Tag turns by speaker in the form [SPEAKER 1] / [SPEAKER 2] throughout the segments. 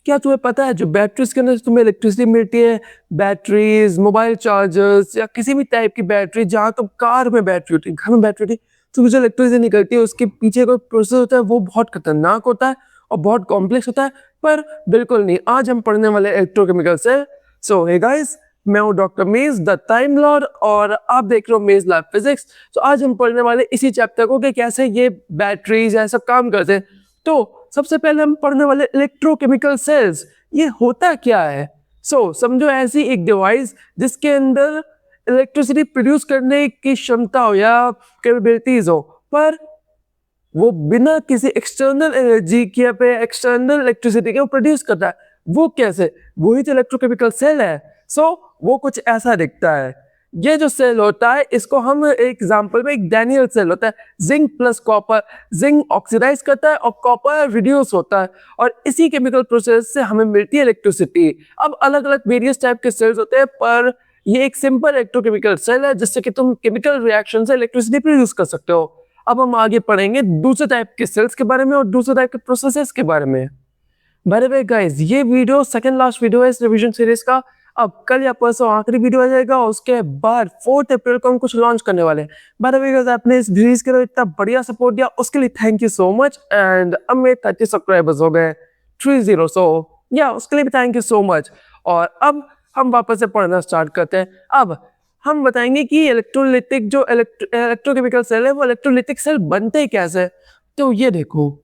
[SPEAKER 1] क्या तुम्हें पता है जो बैटरीज के अंदर से तुम्हें इलेक्ट्रिसिटी मिलती है, बैटरीज, मोबाइल चार्जर्स या किसी भी टाइप की बैटरी, जहाँ तुम कार में बैटरी होती है, घर में बैटरी होती है, तो जो इलेक्ट्रिसिटी निकलती है उसके पीछे कोई प्रोसेस होता है, वो बहुत खतरनाक होता है और बहुत कॉम्प्लेक्स होता है। पर बिल्कुल नहीं, आज हम पढ़ने वाले इलेक्ट्रोकेमिकल से। सो हे गाइस, मैं हूँ डॉक्टर मेज द टाइम लॉर्ड और आप देख रहे हो मेज लैब फिजिक्स। तो आज हम पढ़ने वाले इसी चैप्टर को कि कैसे ये बैटरीज ऐसा काम करते हैं। तो सबसे पहले हम पढ़ने वाले इलेक्ट्रोकेमिकल सेल्स, ये होता क्या है। समझो ऐसी एक डिवाइस जिसके अंदर इलेक्ट्रिसिटी प्रोड्यूस करने की क्षमता हो या कैपेबिलिटीज हो, पर वो बिना किसी एक्सटर्नल एनर्जी के या पे एक्सटर्नल इलेक्ट्रिसिटी के वो प्रोड्यूस करता है। वो कैसे? वही तो इलेक्ट्रोकेमिकल सेल है। वो कुछ ऐसा दिखता है। ये जो सेल होता है इसको हम एक एग्जांपल में एक डैनियल सेल होता है, zinc plus copper, zinc oxidise करता है और कॉपर रिड्यूस होता है और इसी केमिकल प्रोसेस से हमें मिलती है इलेक्ट्रिसिटी। अब अलग अलग वेरियस टाइप के सेल्स होते हैं, पर ये एक सिंपल इलेक्ट्रोकेमिकल सेल है जिससे कि तुम केमिकल रिएक्शन से इलेक्ट्रिसिटी प्रोड्यूस कर सकते हो। अब हम आगे पढ़ेंगे दूसरे टाइप के सेल्स के बारे में और दूसरे टाइप के प्रोसेसेस के बारे में। बाय द वे गाइस, ये वीडियो सेकंड लास्ट वीडियो है इस रिवीजन सीरीज का। अब कल या परसों आखिरी वीडियो आ जाएगा और उसके बाद 4 अप्रैल को हम कुछ लॉन्च करने वाले हैं। बाय द वे गाइस, आपने इस सीरीज के लिए इतना बढ़िया सपोर्ट दिया उसके लिए thank you so much. And अब मेरे 30 सब्सक्राइबर्स हो गए, 30, सो या उसके लिए भी थैंक यू सो मच। और अब हम वापस से पढ़ना स्टार्ट करते हैं। अब हम बताएंगे कि इलेक्ट्रोलिटिक जो इलेक्ट्रोकेमिकल सेल है वो इलेक्ट्रोलिटिक सेल बनते कैसे। तो ये देखो,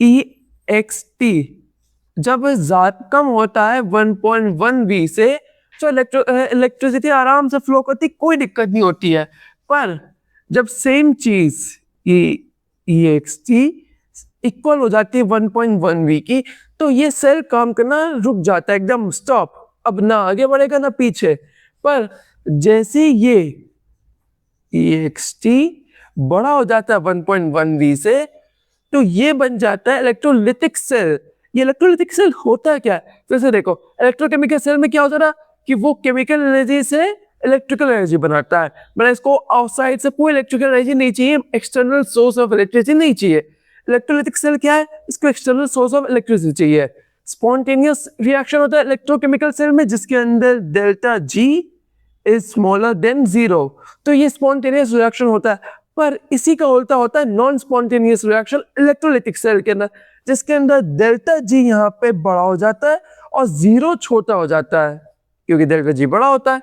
[SPEAKER 1] EXT जब ज्यादा कम होता है 1.1 V से, तो इलेक्ट्रिसिटी आराम से फ्लो करती, कोई दिक्कत नहीं होती है। पर जब सेम चीज EXT इक्वल हो जाती है 1.1 V की, तो ये सेल काम करना रुक जाता है, एकदम स्टॉप। अब ना आगे बढ़ेगा ना पीछे। पर जैसे ये EXT बड़ा हो जाता है 1.1 V से, तो ये बन जाता है इलेक्ट्रोलिटिक सेल। ये इलेक्ट्रोलिटिक सेल होता क्या है? जैसे देखो, इलेक्ट्रोकेमिकल सेल में क्या होता है कि वो केमिकल एनर्जी से इलेक्ट्रिकल एनर्जी बनाता है। मतलब इसको आउटसाइड से कोई इलेक्ट्रिकल एनर्जी नहीं चाहिए, एक्सटर्नल सोर्स ऑफ इलेक्ट्रिसिटी नहीं चाहिए। इलेक्ट्रोलिटिक सेल क्या है? इसको एक्सटर्नल सोर्स ऑफ इलेक्ट्रिसिटी चाहिए। स्पॉन्टेनियस रिएक्शन होता है इलेक्ट्रोकेमिकल सेल में जिसके अंदर delta G is smaller than 0, तो ये स्पॉन्टेनियस रिएक्शन होता है। पर इसी का उल्टा होता है non spontaneous reaction electrolytic cell के अंदर, जिसके अंदर डेल्टा G यहाँ पे बड़ा हो जाता है और 0 छोटा हो जाता है क्योंकि डेल्टा G बड़ा होता है।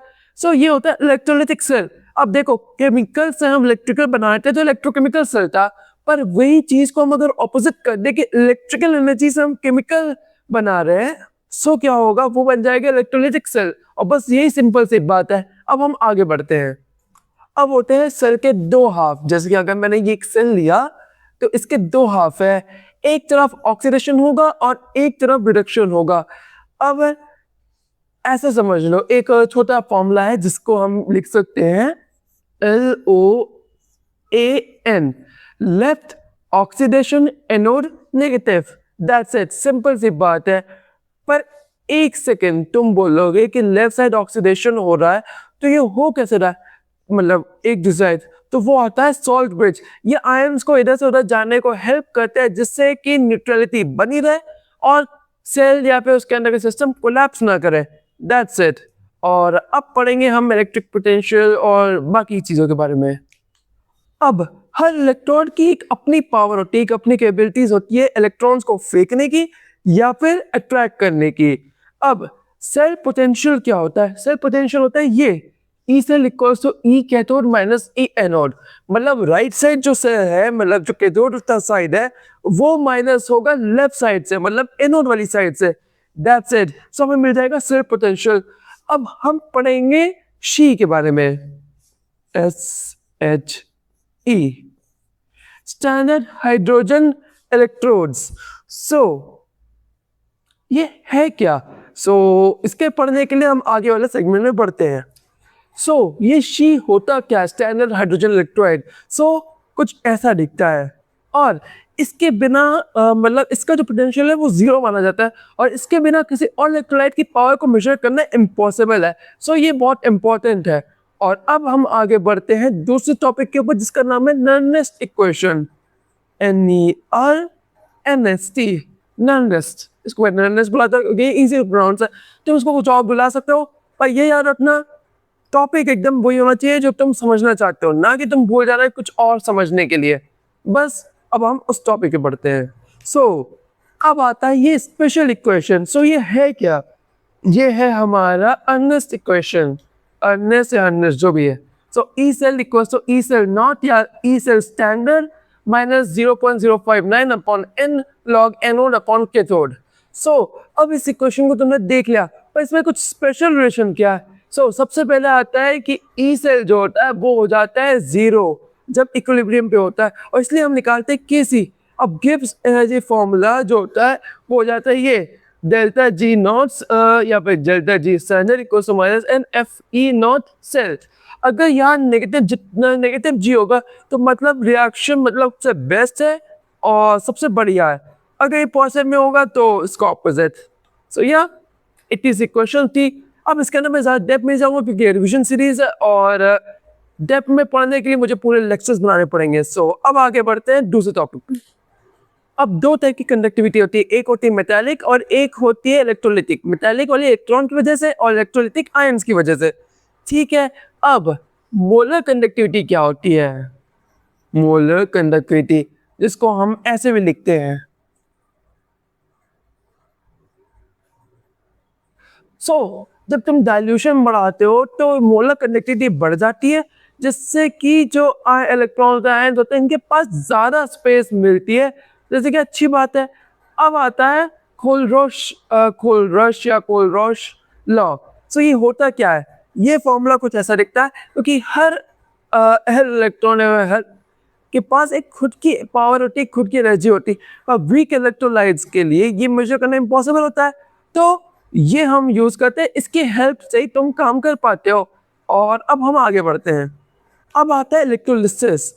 [SPEAKER 1] ये होता है इलेक्ट्रोलिटिक सेल। अब देखो, केमिकल से हम इलेक्ट्रिकल बनाते तो इलेक्ट्रोकेमिकल सेल था, पर वही चीज को हम अगर ऑपोजिट कर दे कि इलेक्ट्रिकल एनर्जी से हम केमिकल बना रहे हैं, क्या होगा? वो बन जाएगा इलेक्ट्रोलिटिक सेल। और बस यही सिंपल सी बात है। अब हम आगे बढ़ते हैं। अब होते हैं सेल के 2 हाफ। जैसे कि अगर मैंने ये एक सेल लिया तो इसके 2 हाफ है, एक तरफ ऑक्सीडेशन होगा और एक तरफ रिडक्शन होगा। अब ऐसा समझ लो, एक छोटा फॉर्मूला है जिसको हम लिख सकते हैं LOAN, left oxidation, anode negative. That's it, simple सी बात है। पर एक सेकेंड, तुम बोलोगे कि लेफ्ट साइड ऑक्सीडेशन हो रहा है, तो ये हो कैसे रहा है? मतलब एक डिजाइन, तो वो आता है सॉल्ट ब्रिज। ये आयंस को इधर से उधर जाने को हेल्प करते हैं जिससे कि न्यूट्रलिटी बनी रहे और सेल या फिर उसके अंदर का सिस्टम कोलैप्स ना करे। That's it. और अब पढ़ेंगे हम इलेक्ट्रिक पोटेंशियल और बाकी चीजों के बारे में। अब हर इलेक्ट्रॉन की एक अपनी पावर होती है, एक अपनी कैपेबिलिटीज होती है इलेक्ट्रॉन्स को फेंकने की या फिर अट्रैक्ट करने की। अब सेल पोटेंशियल क्या होता है? सेल पोटेंशियल होता है ये E cell equals to E cathode minus E anode. मतलब राइट साइड जो सेल है, मतलब जो कैथोड साइड है, वो माइनस होगा लेफ्ट साइड से, मतलब एनोड वाली साइड से। That's it. हमें मिल जाएगा सेल पोटेंशियल। अब हम पढ़ेंगे शी के बारे में, SHE, स्टैंडर्ड हाइड्रोजन इलेक्ट्रोड्स। ये है क्या? इसके पढ़ने के लिए हम आगे वाले सेगमेंट में बढ़ते हैं। ये शी होता क्या? Standard hydrogen electrode. कुछ ऐसा दिखता है और इसके बिना मतलब इसका जो पोटेंशियल है वो 0 माना जाता है और इसके बिना किसी और इलेक्ट्रोलाइट की पावर को मेजर करना इम्पॉसिबल है। ये बहुत इंपॉर्टेंट है। और अब हम आगे बढ़ते हैं दूसरे टॉपिक के ऊपर जिसका नाम है नर्नेस्ट इक्वेशन, NERNST, नर्नेस्ट। इसको मैं रननेस बुलाता हूँ, ये इजी प्रोनाउंस है, तुम उसको कुछ और बुला सकते हो, पर ये याद रखना टॉपिक एकदम वही होना चाहिए जो तुम समझना चाहते हो, ना कि तुम भूल जा रहे हो कुछ और समझने के लिए। बस अब हम उस टॉपिक पे बढ़ते हैं। अब आता है ये स्पेशल इक्वेशन। ये है क्या? ये है हमारा अर्नेस्ट इक्वेशन, अर्नेस्ट या अर्नेस्ट जो भी है। E cell equals to E cell not या E cell standard minus 0.059 upon n log anode upon cathode. अब इस इक्वेशन को तुमने देख लिया, पर इसमें कुछ स्पेशल रिलेशन क्या है? सबसे पहले आता है कि ई सेल जो होता है वो हो जाता है 0 जब इक्विलिब्रियम पे होता है, और इसलिए हम निकालते हैं केसी। अब गिब्स एनर्जी फॉर्मूला जो होता है वो हो जाता है ये डेल्टा जी नॉट या फिर delta G standard equals to minus n F E naught cell. अगर यहाँ नेगेटिव, जितना नेगेटिव जी होगा तो मतलब रिएक्शन मतलब सबसे बेस्ट है और सबसे बढ़िया है, अगर ये पॉजिटिव में होगा तो इसका ऑपोजिट। या इट इज इक्वेशन थी। अब इसके अंदर मैं ज़्यादा डेप्थ में जाऊंगा क्योंकि रिविजन सीरीज है और डेप्थ में पढ़ने के लिए मुझे पूरे लेक्चर्स बनाने पड़ेंगे। अब आगे बढ़ते हैं दूसरे टॉपिक पे। अब दो टाइप की कंडक्टिविटी होती है, एक होती है मेटालिक और एक होती है इलेक्ट्रोलिटिक। मेटालिक वाली इलेक्ट्रॉन की वजह से और इलेक्ट्रोलिटिक आयंस की वजह से। ठीक है, अब मोलर कंडक्टिविटी क्या होती है? मोलर कंडक्टिविटी जिसको हम ऐसे भी लिखते हैं, जब तुम डाइल्यूशन बढ़ाते हो तो मोलर कंडक्टिविटी बढ़ जाती है, जिससे कि जो इलेक्ट्रॉन आयन होते हैं इनके पास ज्यादा स्पेस मिलती है, जैसे कि अच्छी बात है। अब आता है कोलरश या कोलरश लॉ। ये होता क्या है? ये फॉर्मूला कुछ ऐसा दिखता है क्योंकि हर इलेक्ट्रॉन हर के पास एक खुद की पावर होती है, खुद की एनर्जी होती है, और वीक इलेक्ट्रोलाइट्स के लिए ये मेजर करना इम्पॉसिबल होता है, तो ये हम यूज करते हैं, इसकी हेल्प से ही तुम काम कर पाते हो। और अब हम आगे बढ़ते हैं। अब आता है इलेक्ट्रोलिसिस।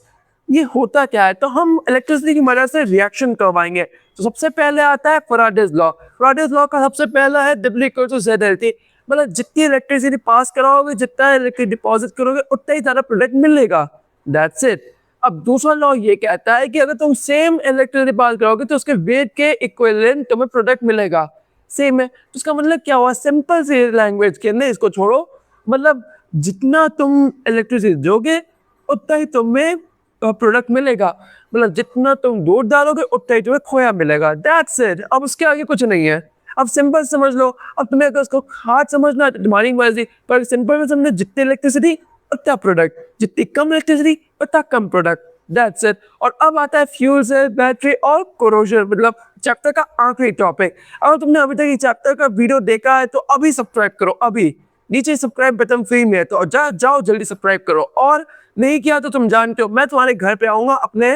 [SPEAKER 1] ये होता क्या है? तो हम इलेक्ट्रिसिटी की मदद से रिएक्शन करवाएंगे। तो सबसे पहले आता है फैराडेज लॉ। फैराडेज लॉ का सबसे पहला है W=ZLT, मतलब जितनी इलेक्ट्रिसिटी पास कराओगे, जितना इलेक्ट्रिक डिपॉजिट करोगे, उतना ही सारा प्रोडक्ट मिलेगा। That's it. अब दूसरा लॉ ये कहता है कि अगर तुम सेम इलेक्ट्रिसिटी पास कराओगे तो उसके वेट के इक्विवेलेंट तुम्हें प्रोडक्ट मिलेगा। सेम है, तो इसका मतलब क्या हुआ? सिंपल सी लैंग्वेज के अंदर इसको छोड़ो, मतलब जितना तुम इलेक्ट्रिसिटी दोगे उतना ही तुम्हें प्रोडक्ट मिलेगा, मतलब जितना तुम दूध डालोगे उतना ही तुम्हें खोया मिलेगा। That's it. अब उसके आगे कुछ नहीं है। अब सिंपल समझ लो। अब तुम्हें अगर उसको हार्ड समझना है तो तुम्हारी मर्जी, पर सिंपल में समझना, जितनी इलेक्ट्रिसिटी उतना प्रोडक्ट, जितनी कम इलेक्ट्रिसिटी उतना कम प्रोडक्ट। That's it. और अब आता है फ्यूल सेल, बैटरी और कोरोजन, मतलब चैप्टर का आखिरी टॉपिक। अगर तुमने अभी तक ये चैप्टर का वीडियो देखा है तो अभी सब्सक्राइब करो, अभी नीचे सब्सक्राइब बटन फ्री में है, तो जाओ जल्दी सब्सक्राइब करो। और नहीं किया तो तुम जानते हो मैं तुम्हारे घर पे आऊंगा अपने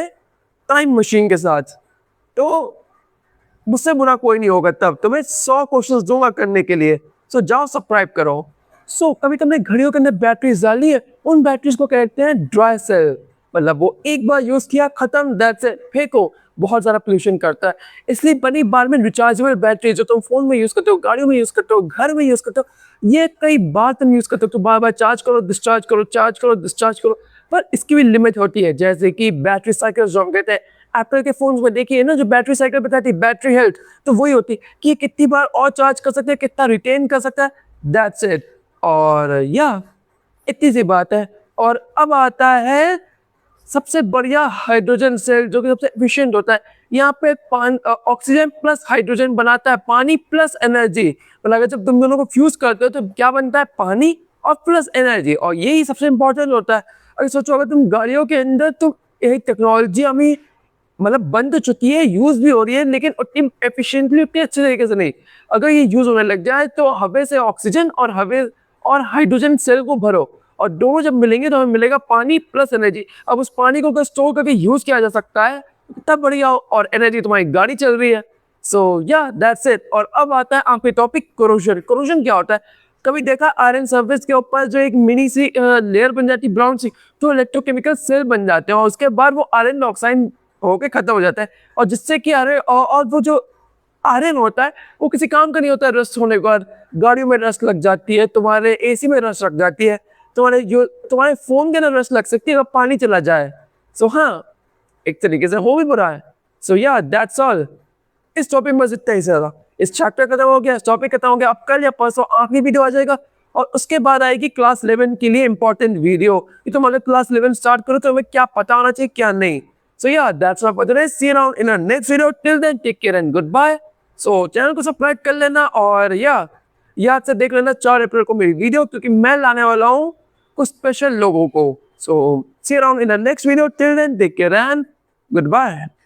[SPEAKER 1] टाइम मशीन के साथ, तो मुझसे बुरा कोई नहीं होगा, तब तुम्हें 100 क्वेश्चंस दूंगा करने के लिए। जाओ सब्सक्राइब करो। कभी तुमने घड़ियों के अंदर बैटरीज डाली है, उन बैटरीज को कहते हैं ड्राई सेल, मतलब वो एक बार यूज किया खत्म, दैट्स इट, फेंको। बहुत ज्यादा पोल्यूशन करता है, इसलिए बनी बार में रिचार्जेबल बैटरी जो तुम फोन में यूज करते हो, गाड़ियों में यूज करते हो, घर में यूज करते हो, ये कई बार तुम यूज करते हो, तो बार बार चार्ज करो डिस्चार्ज करो, चार्ज करो डिस्चार्ज करो। पर इसकी भी लिमिट होती है, जैसे कि बैटरी साइकिल जो हम कहते हैं। एप्पल के फोन में देखिए ना, जो बैटरी साइकिल बताती है बैटरी हेल्थ, तो वही होती है कि कितनी बार और चार्ज कर सकते हैं, कितना रिटेन कर सकता है। That's it. और या इतनी सी बात है। और अब आता है सबसे बढ़िया हाइड्रोजन सेल, जो कि सबसे एफिशिएंट होता है। यहाँ पे ऑक्सीजन प्लस हाइड्रोजन बनाता है पानी प्लस एनर्जी, मतलब अगर जब तुम दोनों को फ्यूज करते हो तो क्या बनता है? पानी और प्लस एनर्जी, और यही सबसे इंपॉर्टेंट होता है। अगर सोचो, अगर तुम गाड़ियों के अंदर, तो यही टेक्नोलॉजी हमें मतलब बन तो चुकी है, यूज भी हो रही है, लेकिन उतनी एफिशिएंटली, उतनी अच्छे तरीके से नहीं। अगर ये यूज होने लग जाए तो हवा से ऑक्सीजन और हवा और हाइड्रोजन सेल को भरो, और दोनों जब मिलेंगे तो हमें मिलेगा पानी प्लस एनर्जी। अब उस पानी को अगर स्टोर करके यूज किया जा सकता है तब बढ़िया हो, और एनर्जी तुम्हारी गाड़ी चल रही है। या दैट्स इट। और अब आता है आपके टॉपिक कोरोजन। कोरोजन क्या होता है? कभी देखा आयरन सरफेस के ऊपर जो एक मिनी सी लेयर बन जाती है, ब्राउन सी, तो इलेक्ट्रोकेमिकल सेल बन जाते हैं, और उसके बाद वो आयरन ऑक्साइड होके खत्म हो जाता है, और जिससे कि और वो जो आयरन होता है वो किसी काम का नहीं होता है। रस्ट होने के बाद गाड़ियों में रस्ट लग जाती है, तुम्हारे एसी में रस्ट लग जाती है, तुम्हारे फोन के अंदर रस्ट लग सकती है अगर पानी चला जाए। हाँ, एक तरीके से हो भी बुरा है। या दैट्स ऑल। इस टॉपिक में बस इतना ही ज़्यादा। इस चैप्टर खत्म हो गया, इस टॉपिक खत्म हो गया, अब कल या परसों आखिरी वीडियो आ जाएगा और उसके बाद आएगी क्लास 11 के लिए इंपॉर्टेंट वीडियो कि तुम अगर क्लास 11 स्टार्ट करो तो तुम्हें क्या पता होना चाहिए क्या नहीं। So yeah, that's all for today. See you around in our next video. Till then, take care and goodbye. So channel को सब्सक्राइब कर लेना और याद से देख लेना 4 अप्रैल को मेरी वीडियो, क्योंकि मैं लाने वाला हूँ कुछ स्पेशल लोगों को। So see you around in the next video. Till then, take care and goodbye.